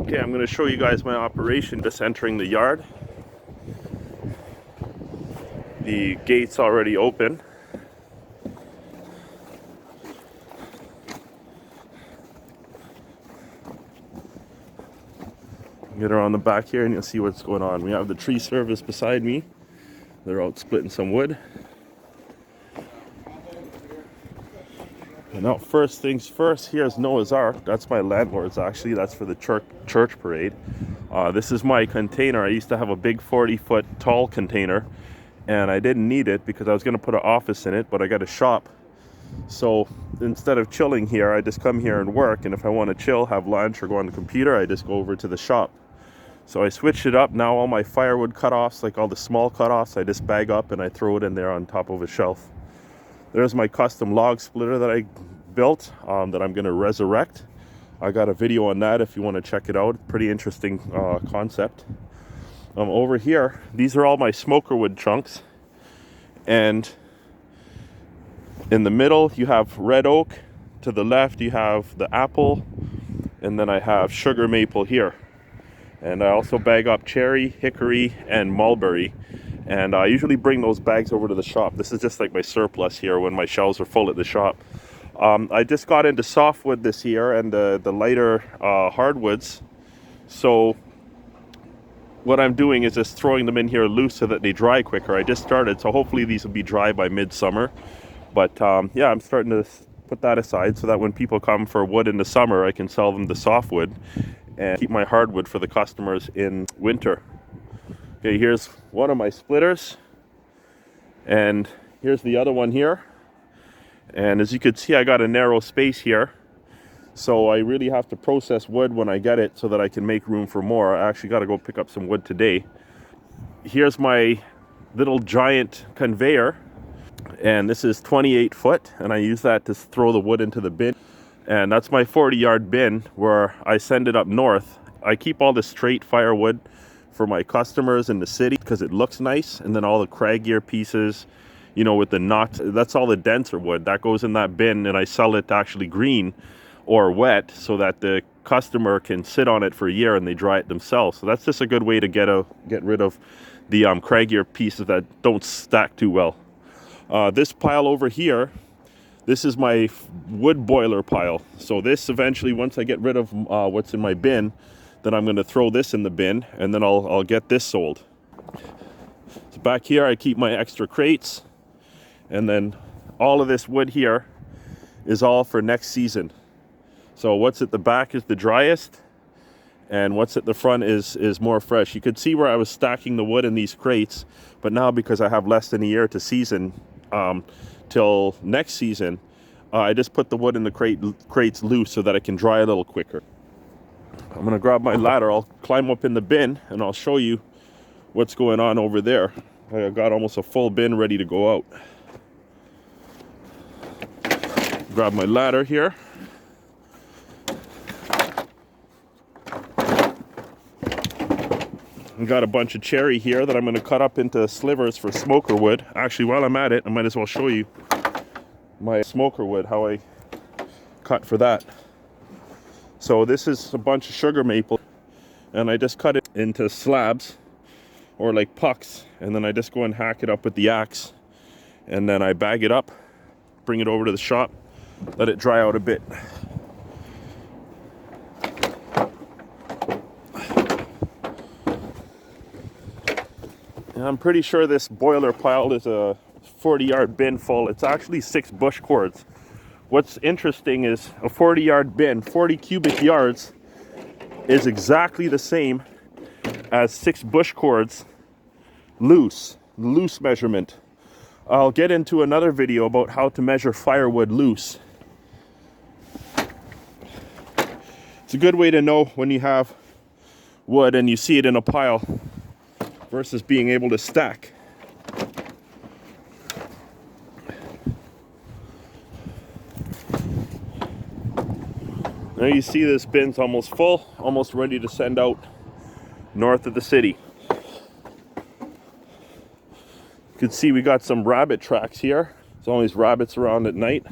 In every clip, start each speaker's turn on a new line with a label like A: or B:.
A: Okay, I'm going to show you guys my operation. Just entering the yard. The gate's already open. Get around the back here and you'll see what's going on. We have the tree service beside me. They're out splitting some wood. And now, first things first, here's Noah's Ark. That's my landlord's actually. That's for the church parade. This is my container. I used to have a big 40-foot tall container, and I didn't need it because I was going to put an office in it, but I got a shop. So instead of chilling here, I just come here and work. And if I want to chill, have lunch, or go on the computer, I just go over to the shop. So I switched it up. Now all my firewood cutoffs, like all the small cutoffs, I just bag up and I throw it in there on top of a shelf. There's my custom log splitter that I built that I'm going to resurrect. I got a video on that if you want to check it out. Pretty interesting concept. Over here, these are all my smoker wood chunks. And in the middle, you have red oak. To the left, you have the apple. And then I have sugar maple here. And I also bag up cherry, hickory, and mulberry. And I usually bring those bags over to the shop. This is just like my surplus here when my shelves are full at the shop. I just got into softwood this year and the lighter hardwoods. So what I'm doing is just throwing them in here loose so that they dry quicker. I just started, so hopefully these will be dry by midsummer. But yeah, I'm starting to put that aside so that when people come for wood in the summer, I can sell them the softwood and keep my hardwood for the customers in winter. Okay, here's one of my splitters, and here's the other one here. And as you can see, I got a narrow space here, so I really have to process wood when I get it so that I can make room for more. I actually got to go pick up some wood today. Here's my little giant conveyor, and this is 28 foot, and I use that to throw the wood into the bin. And that's my 40-yard bin where I send it up north. I keep all the straight firewood for my customers in the city because it looks nice, and then all the craggier pieces, you know, with the knots, that's all the denser wood that goes in that bin, and I sell it actually green or wet so that the customer can sit on it for a year and they dry it themselves. So that's just a good way to get rid of the craggier pieces that don't stack too well. This pile over here, this is my wood boiler pile. So this eventually, once I get rid of what's in my bin, then I'm going to throw this in the bin, and then I'll get this sold. So back here I keep my extra crates, and then all of this wood here is all for next season. So what's at the back is the driest, and what's at the front is more fresh. You could see where I was stacking the wood in these crates, but now because I have less than a year to season till next season, I just put the wood in the crates loose so that it can dry a little quicker. I'm gonna grab my ladder, I'll climb up in the bin, and I'll show you what's going on over there. I got almost a full bin ready to go out. Grab my ladder here. I got a bunch of cherry here that I'm going to cut up into slivers for smoker wood. Actually, while I'm at it, I might as well show you my smoker wood, how I cut for that. So this is a bunch of sugar maple, and I just cut it into slabs or like pucks, and then I just go and hack it up with the axe, and then I bag it up, bring it over to the shop, let it dry out a bit. And I'm pretty sure this boiler pile is a 40-yard bin full. It's actually 6 bush cords. What's interesting is a 40-yard bin, 40 cubic yards, is exactly the same as 6 bush cords loose measurement. I'll get into another video about how to measure firewood loose. It's a good way to know when you have wood and you see it in a pile versus being able to stack. Now you see this bin's almost full, almost ready to send out north of the city. You can see we got some rabbit tracks here. There's always rabbits around at night.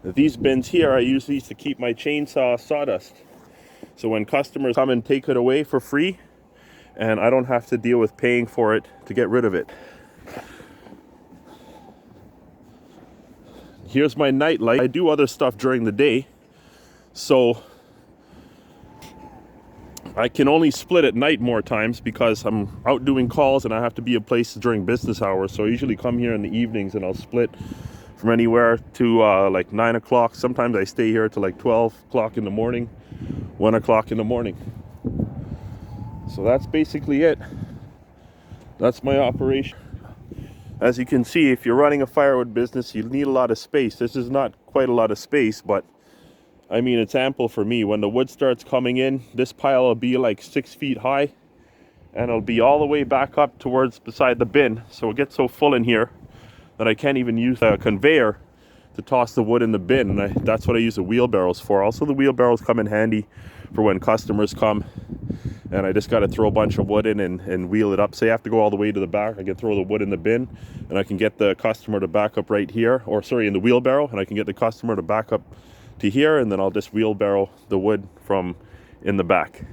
A: These bins here, I use these to keep my chainsaw sawdust. So when customers come and take it away for free, and I don't have to deal with paying for it to get rid of it. Here's my night light. I do other stuff during the day, so I can only split at night more times because I'm out doing calls and I have to be in places during business hours. So I usually come here in the evenings and I'll split from anywhere to like 9 o'clock. Sometimes I stay here till like 12 o'clock in the morning, 1 o'clock in the morning. So that's basically it. That's my operation. As you can see, if you're running a firewood business, you need a lot of space. This is not quite a lot of space, but I mean, it's ample for me. When the wood starts coming in, this pile will be like 6 feet high, and it'll be all the way back up towards beside the bin. So it gets so full in here that I can't even use a conveyor to toss the wood in the bin. And that's what I use the wheelbarrows for. Also, the wheelbarrows come in handy for when customers come and I just got to throw a bunch of wood in and wheel it up. Say I have to go all the way to the back, I can throw the wood in the bin and I can get the customer to back up right here, or sorry, in the wheelbarrow, and I can get the customer to back up to here, and then I'll just wheelbarrow the wood from in the back.